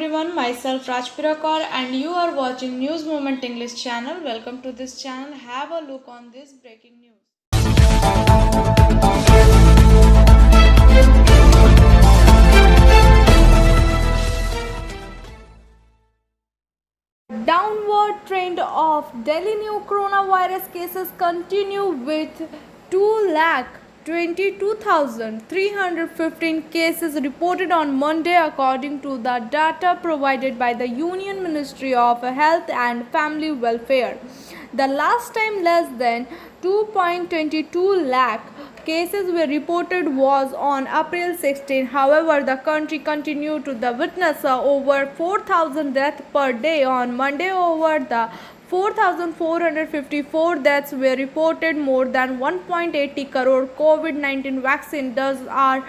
everyone, myself Rajpira Kaur and you are watching News Moment English channel. Welcome to this channel. Have a look on this breaking news. Downward trend of Delhi new coronavirus cases continue with 2,22,315 cases reported on Monday according to the data provided by the Union Ministry of Health and Family Welfare. The last time less than 2.22 lakh cases were reported was on April 16. However, the country continued to witness over 4,000 deaths per day on Monday. Over the 4,454 deaths were reported. More than 1.80 crore COVID-19 vaccine doses are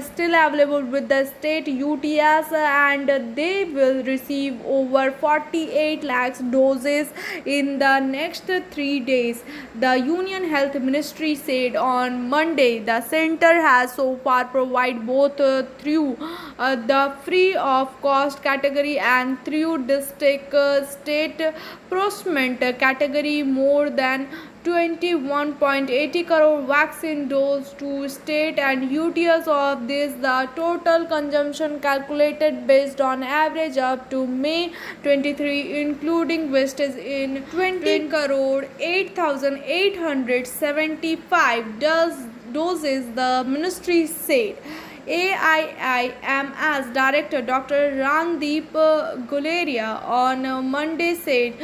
still available with the state UTS, and they will receive over 48 lakhs doses in the next 3 days. The Union Health Ministry said on Monday the center has so far provided both through the free of cost category and through district state procurement category more than 21.80 crore vaccine doses to state and UTS. Of this, the total consumption calculated based on average up to May 23, including wastage in 20 crore 8,875 doses, the ministry said. AIIMS Director Dr. Randeep Guleria on Monday said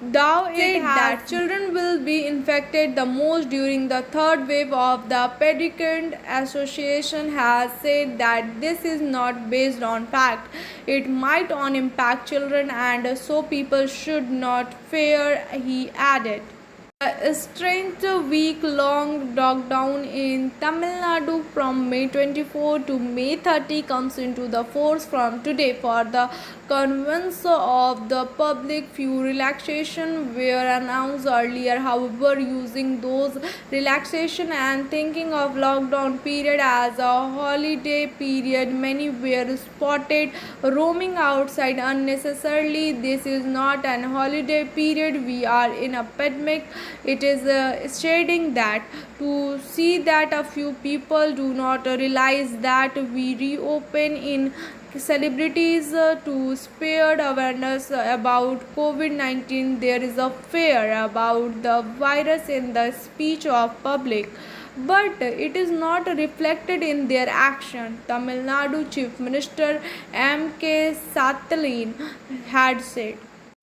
that children will be infected the most during the third wave of the Pediatric Association has said that this is not based on fact. It might on impact children and so people should not fear, he added. A strange week-long lockdown in Tamil Nadu from May 24 to May 30 comes into the force from today. For the convenience of the public, few relaxation were announced earlier. However, using those relaxation and thinking of lockdown period as a holiday period, many were spotted roaming outside unnecessarily. This is not an holiday period. We are in a pandemic. It is stating that to see that a few people do not realize that we reopen in celebrities to spread awareness about COVID-19. There is a fear about the virus in the speech of public, but it is not reflected in their action. Tamil Nadu Chief Minister M.K. Stalin had said.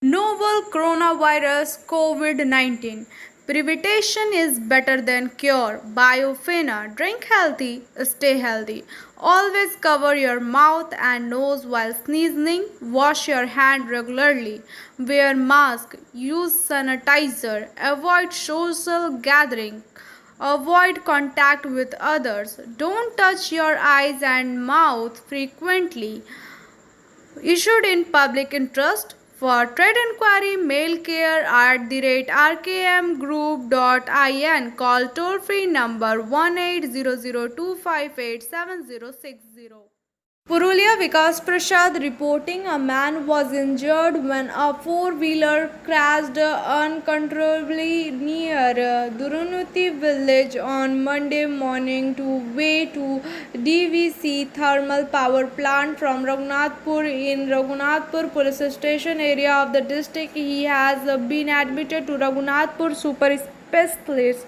Novel coronavirus COVID-19. Prevention is better than cure. Biofina. Drink healthy, stay healthy. Always cover your mouth and nose while sneezing. Wash your hand regularly. Wear mask. Use sanitizer. Avoid social gathering. Avoid contact with others. Don't touch your eyes and mouth frequently. Issued in public interest. For trade inquiry, mail care@rkmgroup.in. Call toll-free number 1800258760. Purulia Vikas Prasad reporting a man was injured when a four-wheeler crashed uncontrollably near Durunuti village on Monday morning to way to DVC thermal power plant from Raghunathpur in Raghunathpur police station area of the district. He has been admitted to Raghunathpur super specialist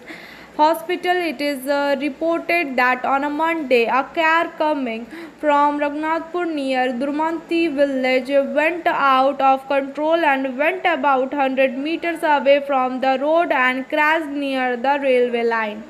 hospital. It is reported that on a Monday, a car coming from Raghunathpur near Durmanti village went out of control and went about 100 meters away from the road and crashed near the railway line.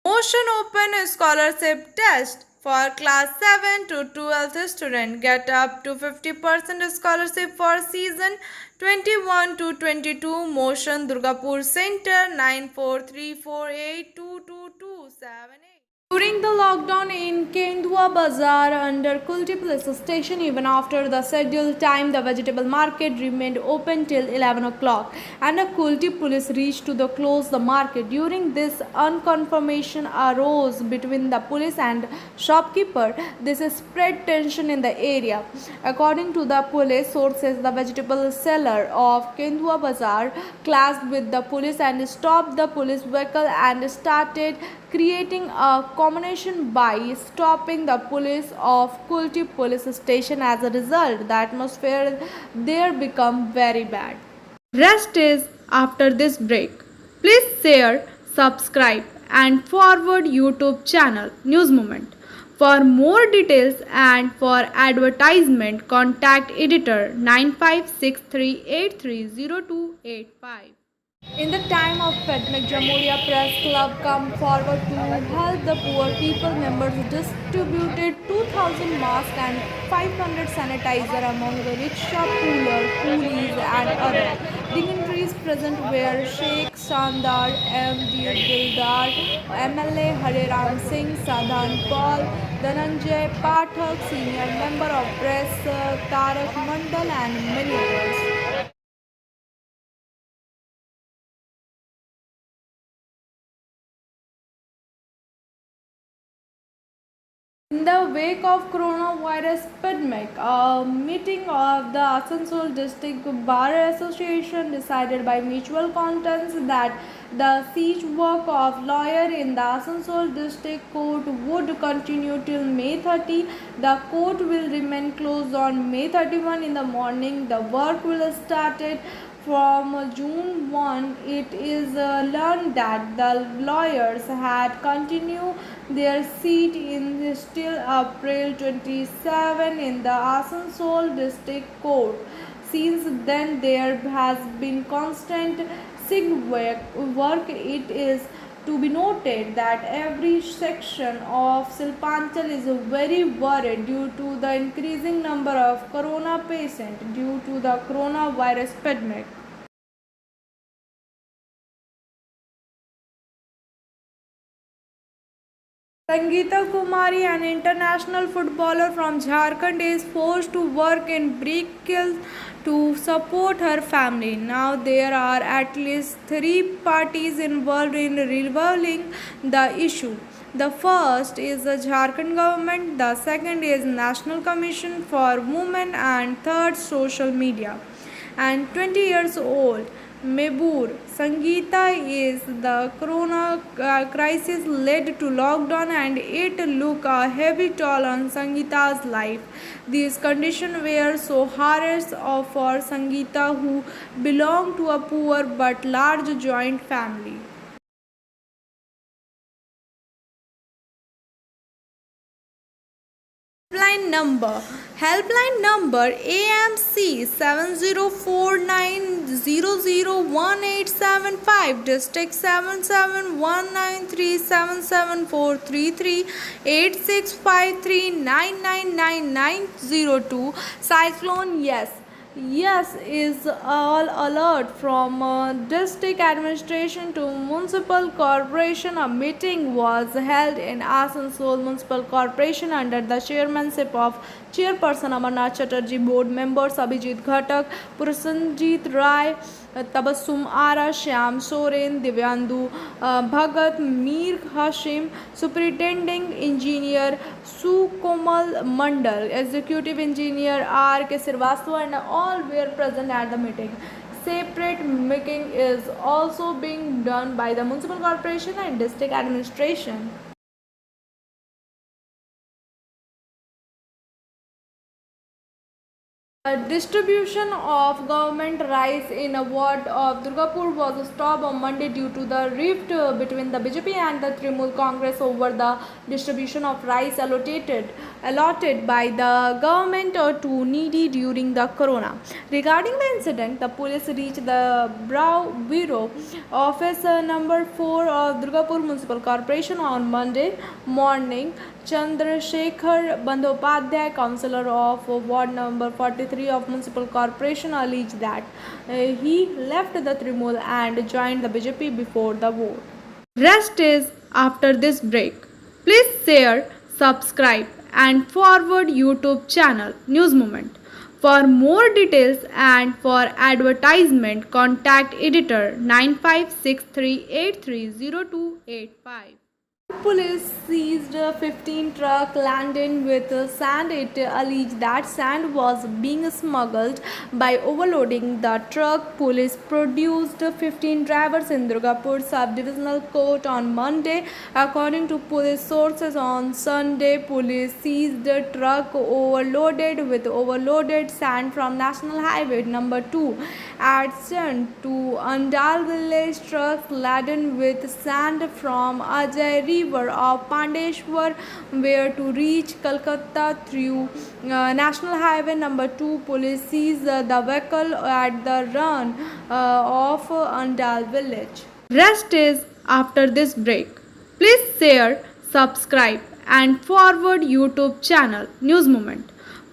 Motion Open Scholarship Test for class 7 to 12th students. Get up to 50% scholarship for season 21 to 22. Motion Durgapur Center 9434822278. During the lockdown in Kendua Bazaar under Kulti police station, even after the scheduled time, the vegetable market remained open till 11 o'clock, and the Kulti police reached to close the market. During this, unconfirmation arose between the police and shopkeeper. This spread tension in the area. According to the police sources, the vegetable seller of Kendua Bazaar clashed with the police and stopped the police vehicle and started creating a commotion by stopping the police of Kulti police station. As a result, the atmosphere there become very bad. Rest is after this break. Please share, subscribe and forward YouTube channel News Moment. For more details and for advertisement, contact editor 9563830285. In the time of pandemic, Jamuria Press Club come forward to help the poor people. Members distributed 2,000 masks and 500 sanitizer among the rickshaw puller, coolies and others. Dignitaries present were Sheikh Shandar, M.D. Dildar, MLA Hariram Singh, Sadhan Paul, Dhananjay Pathak, Senior Member of Press, Tarak Mandal and many others. In the wake of coronavirus pandemic, a meeting of the Asansol District Bar Association decided by mutual consent that the siege work of lawyer in the Asansol District Court would continue till May 30. The court will remain closed on May 31 in the morning. The work will start from June 1. It is learned that the lawyers had continued their seat in still April 27 in the Asansol District Court. Since then, there has been constant sick work. It is to be noted that every section of Silpanchal is very worried due to the increasing number of corona patients due to the coronavirus pandemic. Sangeeta Kumari, an international footballer from Jharkhand, is forced to work in brick kilns to support her family. Now there are at least 3 parties involved in resolving the issue. The first is the Jharkhand government, the second is National Commission for Women, and third social media. And 20 years old Mebur Sangeeta is the corona crisis led to lockdown and it took a heavy toll on Sangeeta's life. These conditions were so harsh for Sangeeta, who belonged to a poor but large joint family. Helpline number AMC 7049001875, district 7719377433 8653999902. Cyclone Yes is all alert from district administration to municipal corporation. A meeting was held in Asansol Municipal Corporation under the chairmanship of Chairperson Amarnath Chatterjee, board members Abhijit Ghatak, Prasenjit Rai, Tabassum Ara, Shyam Soren, Divyandu Bhagat, Mir Hashim, Superintending Engineer Sukomal Mandal, Executive Engineer R. K. Srivastava, and all were present at the meeting. Separate meeting is also being done by the municipal corporation and district administration. Distribution of government rice in a ward of Durgapur was stopped on Monday due to the rift between the BJP and the Trinamool Congress over the distribution of rice allotted by the government to needy during the corona. Regarding the incident, the police reached the Bureau Office number 4 of Durgapur Municipal Corporation on Monday morning. Chandrasekhar Bandyopadhyay, councillor of ward number 43 of Municipal Corporation, alleged that he left the Trinamool and joined the BJP before the vote. Rest is after this break. Please share, subscribe and forward YouTube channel News Moment. For more details and for advertisement, contact editor 9563830285. Police seized a 15 truck laden with sand. It alleged that sand was being smuggled by overloading the truck. Police produced 15 drivers in Durgapur Sub-Divisional Court on Monday. According to police sources, on Sunday, police seized a truck overloaded with overloaded sand from National Highway number 2 at Chand to Andal village. Trucks laden with sand from Ajay River of Pandeshwar were to reach Kolkata through National Highway number 2. Police seized the vehicle at the run of Andal village. Rest is after this break. Please share, subscribe and forward YouTube channel News Moment.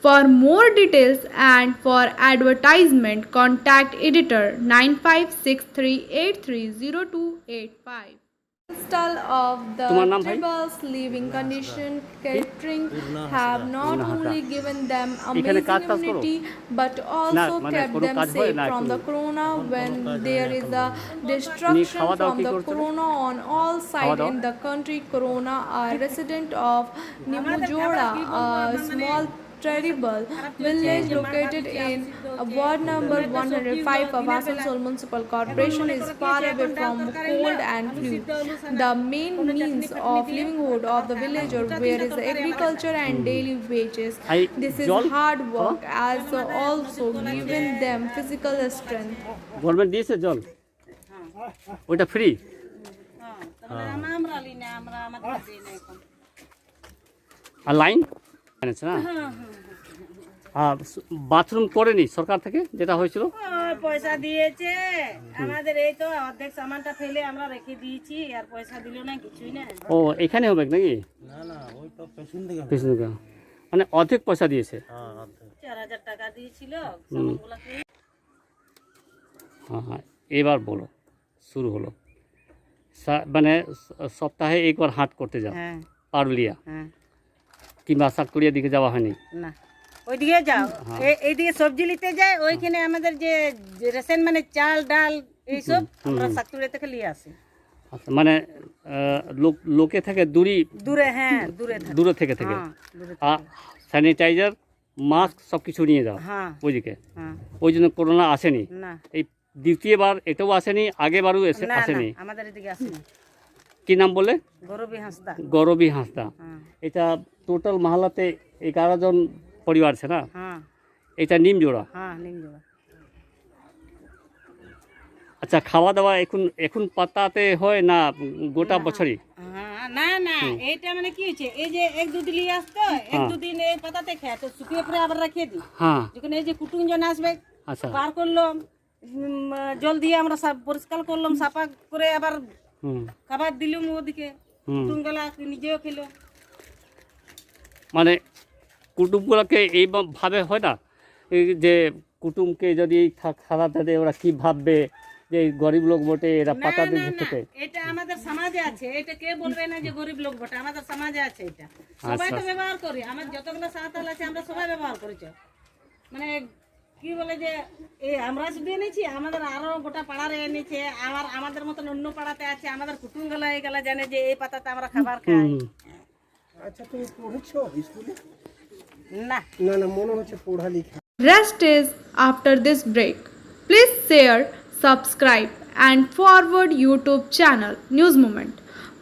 For more details and for advertisement, contact editor 9563830285. Install of the tribals living condition catering have not only given them amazing immunity but also kept them safe from the corona. When there is a destruction from the corona on all sides in the country, corona, a resident of Nimujoda, a small Terrible village located in ward number 105 of Asansol Municipal Corporation is far away from cold and flu. The main means of livelihood of the villager where is agriculture and daily wages. This is hard work as also given them physical strength. Government দিয়েছে জল ওটা free আর line আছে না bathroom করেনি সরকার থেকে যেটা হয়েছিল পয়সা দিয়েছে আমাদের এই তো অর্ধেক সামানটা ফেলে আমরা রেখে দিয়েছি আর পয়সা দিল না কিছুই না ও এখানে হবে নাকি না না ওই তো পেছন দিকে মানে অর্ধেক পয়সা দিয়েছে 4000 টাকা দিয়েছিল সামানগুলো হ্যাঁ এবার বলো শুরু হলো মানে সপ্তাহে একবার হাট করতে যাও পারুলিয়া কিংবা সাতকুড়িয়া দিকে যাওয়া হয়নি না ওইদিকে যাও এইদিকে সবজি নিতে যায় ওইখানে আমাদের যে রেশন মানে চাল ডাল এইসব আমরা সাতকুড়িয়া থেকে নিয়ে আসি আচ্ছা মানে লোকে থেকে দূরে দূরে থেকে স্যানিটাইজার মাস্ক সব কিছু নিয়ে যাও ওইদিকে ওই জন্য করোনা আসেনি এই দ্বিতীয়বার এটাও আসেনি আগেবারও আসেনি আমাদের এদিকে আসেনি কি নাম বলে গরবি হাঁসদা এটা টোটাল মহল্লাতে 11 জন পরিবার আছে না এটা নিমজোড়া আচ্ছা খাওয়া দাওয়া এখন পাতাতে হয় না গোটা বছরই না না এটা মানে কি হচ্ছে এই যে এক দুদিন নিয়ে আসতো এক দুদিন এই পাতাতে খেয়ে তো শুকিয়ে পরে আবার রেখে দিই যখন এই যে কুটুমজন আসবে আচ্ছা বার করলাম জল দিয়ে আমরা পরিষ্কার করলাম সাফা করে আবার খাবার দিলাম ওদিকে কুটুমগুলা নিজেও খেলো মানে কুটুমগুলোকে এইভাবে হয় না যে কুটুমকে যদি খাওয়াতে দেয় ওরা কি ভাববে যে গরিব লোক বটে এরা পাতা দিয়ে খেতে এটা আমাদের সমাজে আছে এটা কে বলবে না যে গরিব লোক বটে আমাদের সমাজে আছে এটা সবাই তো ব্যবহার করি আমার যতগুলো সাঁওতাল আছে আমরা সবাই ব্যবহার করেছি মানে কি বলে যে এই আমরা শুধু এনেছি আমাদের আরো গোটা পাড়ারে এনেছে আমাদের মতন অন্য পাড়াতে আছে আমাদের কুটুমগুলা এইগুলা জানে যে এই পাতাতে আমরা খাবার খাই আচ্ছা তুমি পড়েছো স্কুলে না না না মনে হচ্ছে পড়ালেখা Rest is after this break. Please share, subscribe and forward YouTube channel News Moment.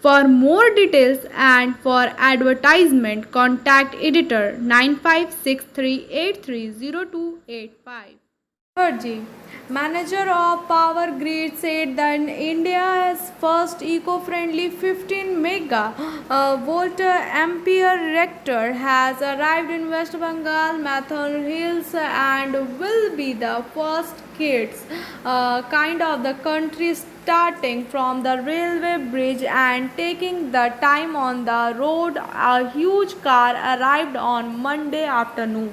For more details and for advertisement, contact editor 9563830285. Mukherjee, manager of Power Grid, said that India's first eco-friendly 15 mega volt ampere reactor has arrived in West Bengal, Mathur Hills, and will be the first kind of the country, starting from the railway bridge and taking the time on the road. A huge car arrived on Monday afternoon.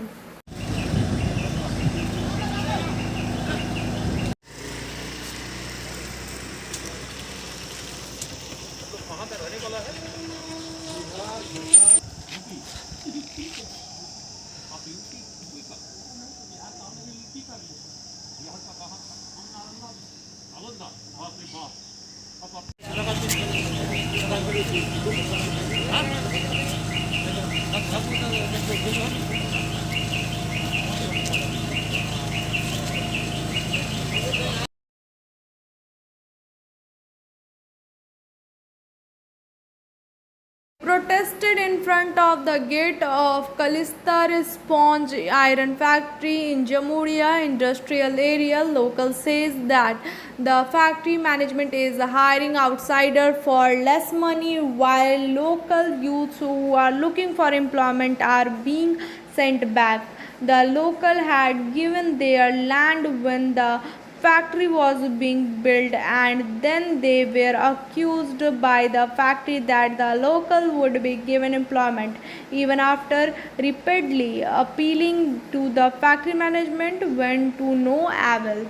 Protested in front of the gate of Kalistar Sponge Iron Factory in Jamuria Industrial Area. Local says that the factory management is hiring outsider for less money, while local youths who are looking for employment are being sent back. The local had given their land when the factory was being built, and then they were accused by the factory that the local would be given employment. Even after repeatedly appealing to the factory management, went to no avail.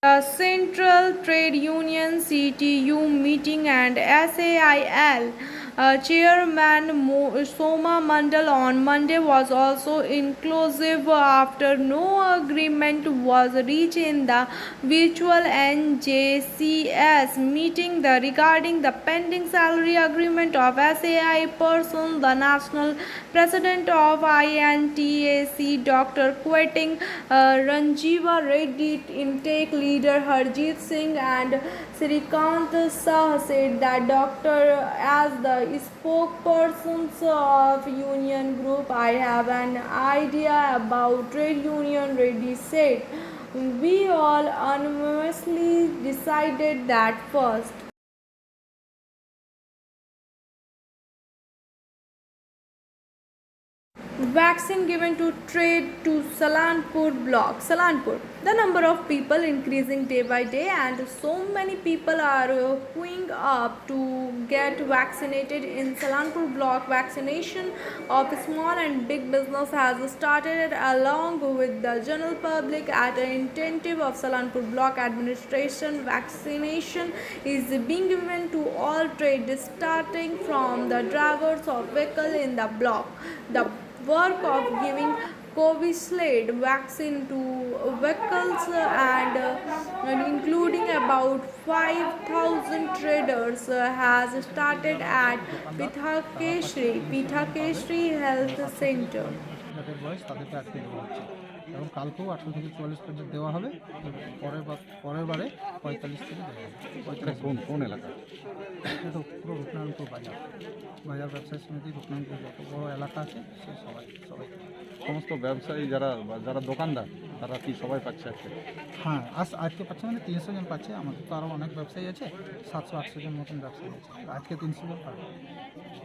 The Central Trade Union CTU meeting and SAIL Chairman Soma Mandal on Monday was also inclusive after no agreement was reached in the virtual NJCS meeting regarding the pending salary agreement of SAI person. The national president of INTAC, Dr. Quetting Ranjiva Reddy, intake leader Harjit Singh and Srikant Shah said that as the spokespersons of union group, I have an idea about trade union. Reddy said, we all unanimously decided that first. Vaccine given to trade to Salanpur block. Salanpur. The number of people increasing day by day, and so many people are queuing up to get vaccinated in Salanpur block. Vaccination of small and big business has started along with the general public at an incentive of Salanpur block administration. Vaccination is being given to all trade, starting from the drivers of vehicle in the block. The work of giving Covishield vaccine to vehicles and including about 5,000 traders has started at Pithakeshri Health Center. যাদের বয়স তাদেরকে আজকে দেওয়া হচ্ছে এবং কালকেও 18 থেকে 44 পর্যন্ত দেওয়া হবে। পরের বারে 45 থেকে দেওয়া হবে। কোন এলাকা? এটা পুরো রূপনারায়ণপুর বাজার ব্যবসায়ী সমিতি রূপনারায়ণপুর যত বড় এলাকা আছে সে সবাই সমস্ত ব্যবসায়ী যারা দোকানদার তারা কি সবাই পাচ্ছে আজকে? হ্যাঁ, আজকে পাচ্ছে মানে 300 জন পাচ্ছে। আমাদের তো আরও অনেক ব্যবসায়ী আছে, 700-800 জন মতন ব্যবসায়ী আছে, আজকে 300 জন পাবে।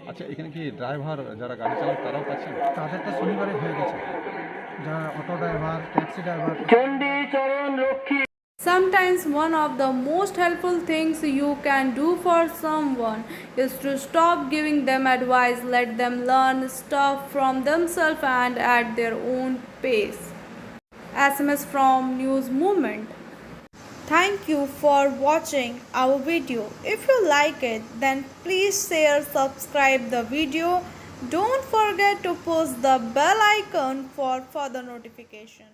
আচ্ছা, এখানে কি ড্রাইভার যারা গাড়ি চালায় তারাও পাচ্ছে? তাদেরটা শনিবারে হয়ে গেছে, যারা auto driver, taxi driver. Sometimes one of the most helpful things you can do for someone is to stop giving them advice. Let them learn stuff from themselves and at their own pace. SMS from News Movement. Thank you for watching our video. If you like it, then please share, subscribe the video. Don't forget to push the bell icon for further notification.